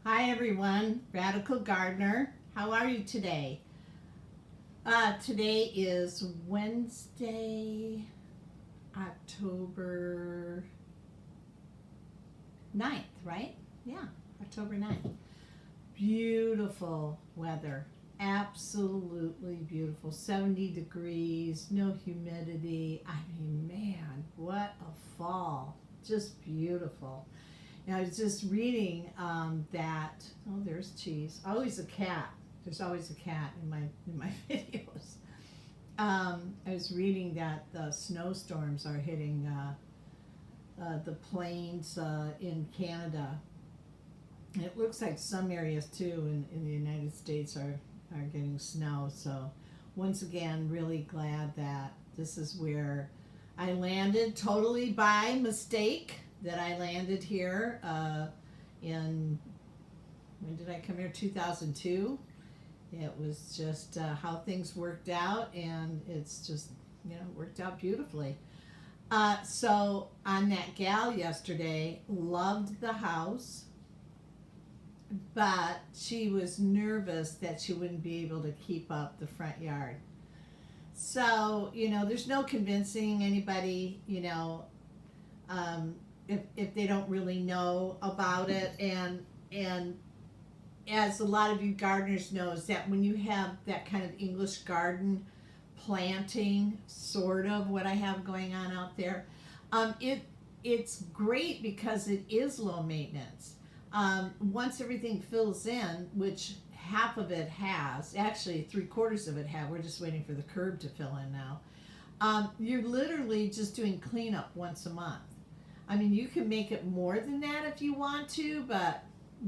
Hi everyone, Radical Gardener. How are you today? Today is Wednesday, October 9th, right? Yeah, October 9th. Beautiful weather. Absolutely beautiful. 70 degrees, no humidity. I mean, man, what a fall. Just beautiful. And I was just reading that. Oh, there's cheese. Always a cat. There's always a cat in my videos. I was reading that the snowstorms are hitting the plains in Canada. And it looks like some areas too in the United States are getting snow. So once again, really glad that this is where I landed totally by mistake. That I landed here in, when did I come here? 2002. It was just how things worked out, and it's just, worked out beautifully. So on that gal yesterday, loved the house, but she was nervous that she wouldn't be able to keep up the front yard. So, there's no convincing anybody, if they don't really know about it. And as a lot of you gardeners knows that when you have that kind of English garden planting, sort of what I have going on out there, it's great because it is low maintenance. Once everything fills in, which half of it has, actually 3/4 of it have, we're just waiting for the curb to fill in now. You're literally just doing cleanup once a month. I mean, you can make it more than that if you want to, but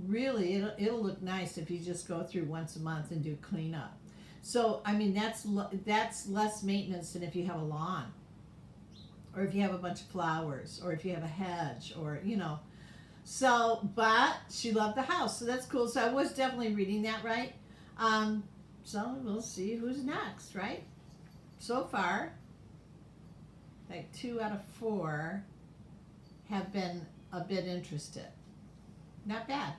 really, it'll look nice if you just go through once a month and do cleanup. So, I mean, that's less maintenance than if you have a lawn, or if you have a bunch of flowers, or if you have a hedge, or So, but she loved the house, so that's cool. So I was definitely reading that right. So we'll see who's next, right? So far, like 2 out of 4 have been a bit interested. Not bad.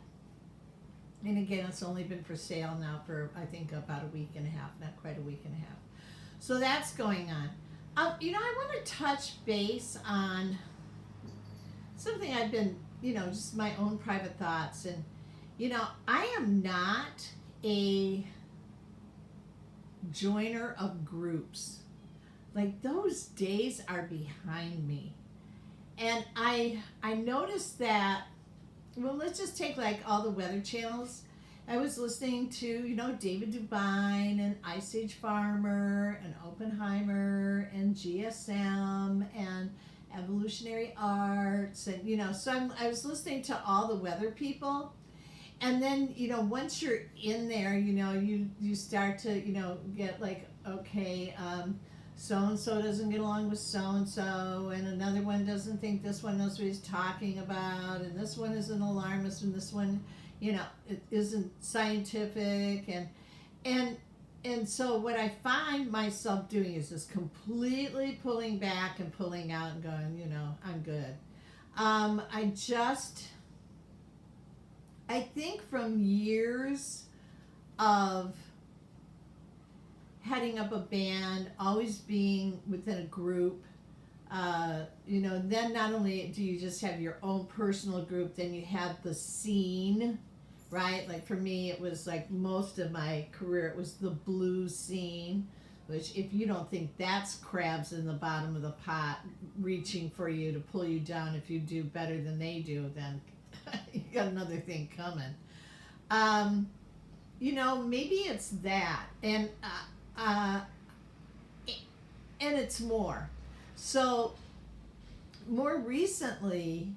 And again, it's only been for sale now for I think about a week and a half, not quite a week and a half. So that's going on. I want to touch base on something I've been, just my own private thoughts. And, I am not a joiner of groups. Like those days are behind me. And I noticed that, well, let's just take like all the weather channels. I was listening to, David Dubine and Ice Age Farmer and Oppenheimer and GSM and Evolutionary Arts, and so I was listening to all the weather people. And then once you're in there, you start to get like, okay, so and so doesn't get along with so and so, and another one doesn't think this one knows what he's talking about, and this one is an alarmist, and this one, it isn't scientific, and so what I find myself doing is just completely pulling back and pulling out and going, I'm good. I think from years of heading up a band, always being within a group, then not only do you just have your own personal group, then you have the scene, right? Like for me, it was like most of my career, it was the blues scene, which if you don't think that's crabs in the bottom of the pot reaching for you to pull you down if you do better than they do, then you got another thing coming. Maybe it's that. Uh, and it's more. So more recently,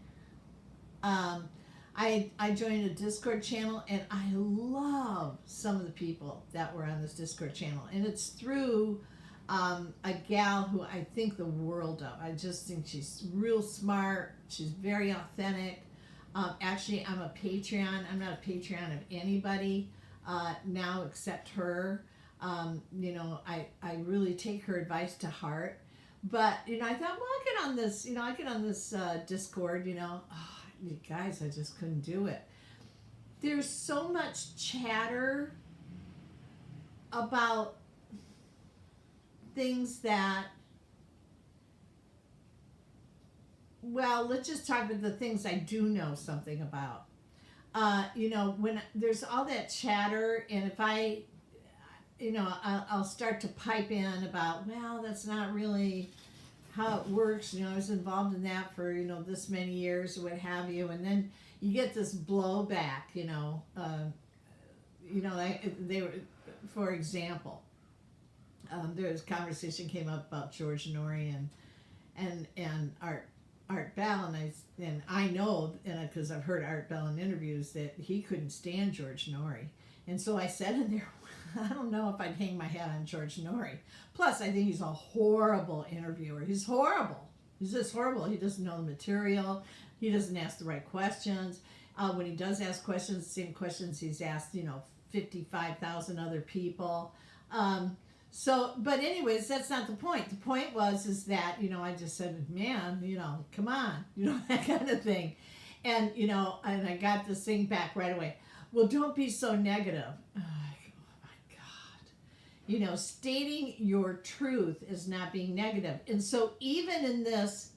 I joined a Discord channel, and I love some of the people that were on this Discord channel, and it's through a gal who I think the world of. I just think she's real smart. She's very authentic. Actually, I'm a Patreon. I'm not a Patreon of anybody now except her. I really take her advice to heart. But, I thought, well, I get on this Discord, oh, you guys, I just couldn't do it. there's so much chatter about things that, well, let's just talk about the things I do know something about. When there's all that chatter, and if I'll start to pipe in about, well, that's not really how it works. I was involved in that for, this many years or what have you. And then you get this blowback, they were, for example, there's conversation came up about George Norrie and Art Bell, and I know, because I've heard Art Bell in interviews, that he couldn't stand George Norrie. And so I said in there, I don't know if I'd hang my hat on George Norrie. Plus, I think he's a horrible interviewer. He's horrible. He's just horrible. He doesn't know the material. He doesn't ask the right questions. When he does ask questions, the same questions he's asked, 55,000 other people. But anyways, that's not the point. The point is that, I just said, man, come on, that kind of thing. And, and I got this thing back right away. Well, don't be so negative. Oh my God. Stating your truth is not being negative. And so even in this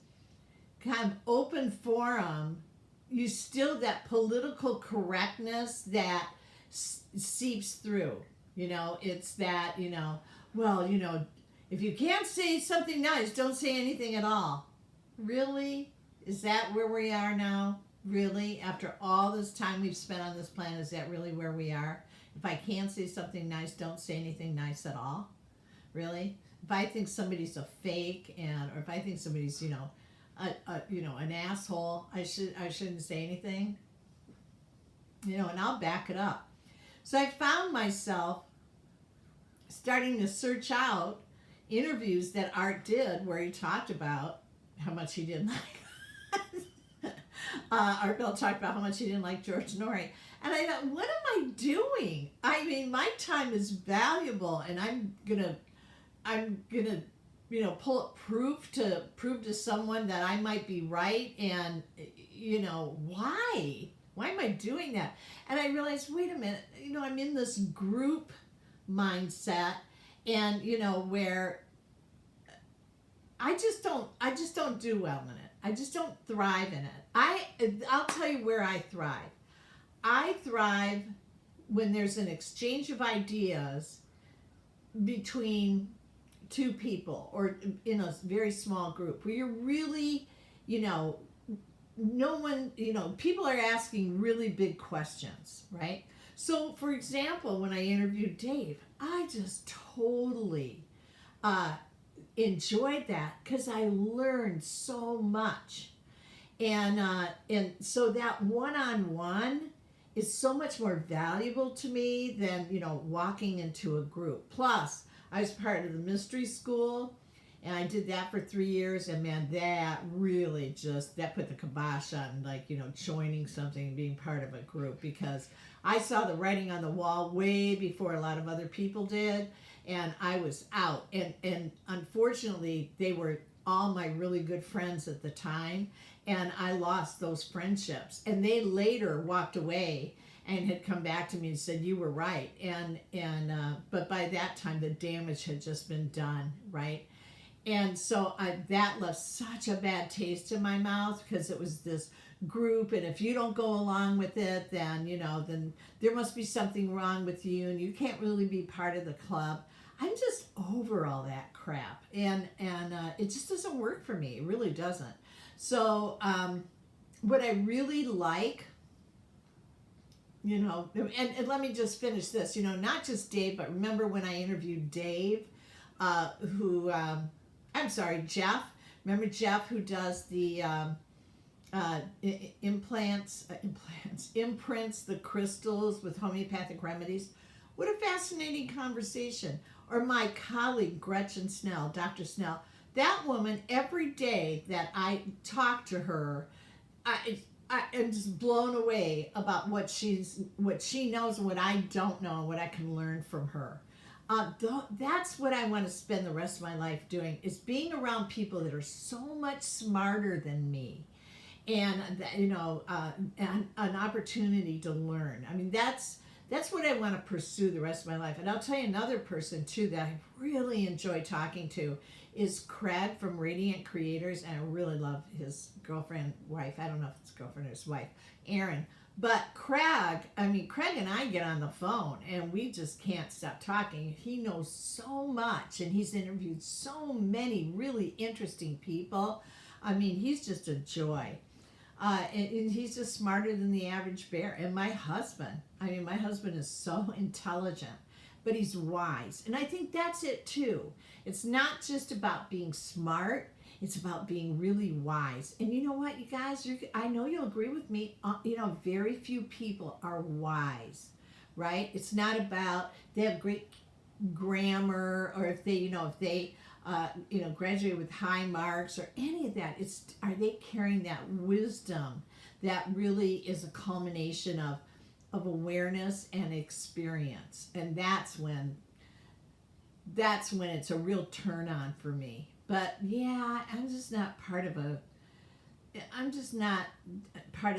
kind of open forum, you still, that political correctness that seeps through. It's that, well, if you can't say something nice, don't say anything at all. Really? Is that where we are now? Really? After all this time we've spent on this planet, is that really where we are? If I can't say something nice, don't say anything nice at all? Really? If I think somebody's a fake, or if I think somebody's, an asshole, I shouldn't say anything? And I'll back it up. So I found myself starting to search out interviews that Art did where he talked about how much he didn't like Art Bell talked about how much he didn't like George Norrie. And I thought, what am I doing? I mean, my time is valuable, and I'm gonna pull up proof to someone that I might be right, and why am I doing that? And I realized, wait a minute, I'm in this group mindset, and where I just don't do well in it. I just don't thrive in it. I'll tell you where I thrive. I thrive when there's an exchange of ideas between two people, or in a very small group, where you're really, no one, people are asking really big questions, right? So, for example, when I interviewed Dave, I just totally enjoyed that, because I learned so much. And so that one-on-one is so much more valuable to me than, walking into a group. Plus, I was part of the mystery school, and I did that for 3 years, and man, that really that put the kibosh on, joining something and being part of a group, because I saw the writing on the wall way before a lot of other people did, and I was out. And unfortunately, they were all my really good friends at the time, and I lost those friendships. And they later walked away and had come back to me and said, you were right. But by that time, the damage had just been done, right? And so that left such a bad taste in my mouth, because it was this group, and if you don't go along with it, then then there must be something wrong with you, and you can't really be part of the club. I'm just over all that crap, and it just doesn't work for me. It really doesn't. So what I really like, and let me just finish this, not just Dave, but remember when I interviewed Dave, Jeff. Remember Jeff, who does the imprints the crystals with homeopathic remedies? What a fascinating conversation. Or my colleague Gretchen Snell, Dr. Snell. That woman, every day that I talk to her, I am just blown away about what she knows and what I don't know, and what I can learn from her. That's what I want to spend the rest of my life doing, is being around people that are so much smarter than me, and an opportunity to learn. I mean, that's what I want to pursue the rest of my life. And I'll tell you another person too that I really enjoy talking to is Craig from Radiant Creators, and I really love his wife. I don't know if it's girlfriend or his wife, Erin. But Craig and I get on the phone and we just can't stop talking. He knows so much and he's interviewed so many really interesting people. I mean, he's just a joy. And he's just smarter than the average bear. And my husband is so intelligent, but he's wise. And I think that's it too. It's not just about being smart. It's about being really wise. And you know what, you guys, I know you'll agree with me. Very few people are wise, right? It's not about they have great grammar, or if they graduate with high marks or any of that. Are they carrying that wisdom that really is a culmination of awareness and experience? And that's when it's a real turn on for me. But yeah, I'm just not part of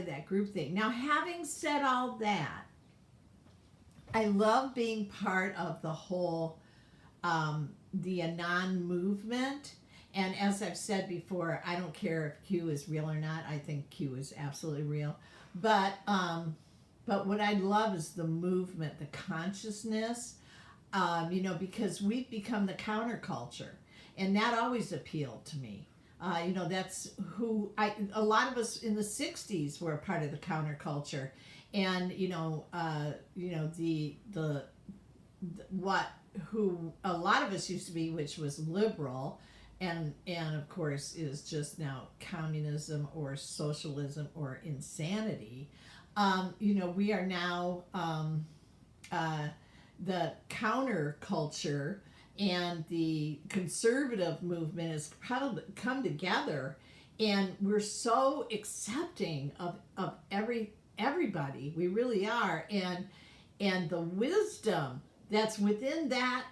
that group thing. Now, having said all that, I love being part of the whole the Anon movement. And as I've said before, I don't care if Q is real or not. I think Q is absolutely real. But what I love is the movement, the consciousness, because we've become the counterculture. And that always appealed to me. That's who a lot of us in the 60s were a part of the counterculture. And, who a lot of us used to be, which was liberal, and of course is just now communism or socialism or insanity. We are now the counterculture, and the conservative movement has probably come together, and we're so accepting of everybody. We really are, and the wisdom that's within that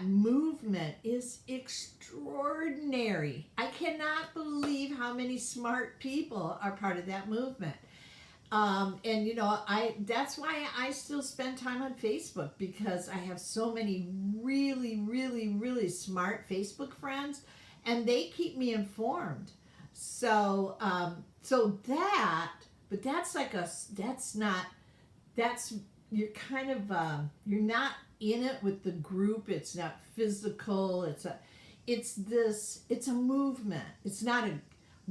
movement is extraordinary. I cannot believe how many smart people are part of that movement. That's why I still spend time on Facebook, because I have so many really, really, really smart Facebook friends, and they keep me informed. So you're kind of, you're not in it with the group. It's not physical. It's a movement. It's not a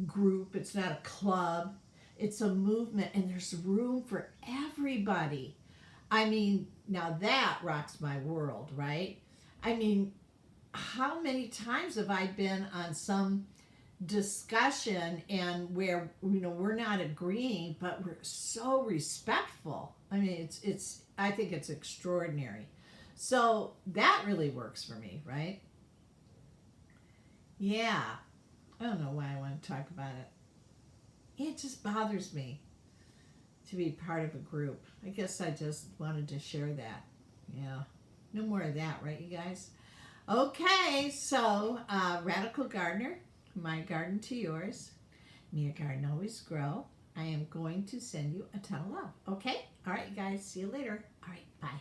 group. It's not a club. It's a movement, and there's room for everybody. I mean, now that rocks my world, right? I mean, how many times have I been on some discussion and where we're not agreeing, but we're so respectful? I mean, I think it's extraordinary. So that really works for me, right? Yeah. I don't know why I want to talk about it. It just bothers me to be part of a group. I guess I just wanted to share that. Yeah. No more of that, right, you guys? Okay, so Radical Gardener, my garden to yours. May your garden always grow. I am going to send you a ton of love. Okay? All right, you guys. See you later. All right, bye.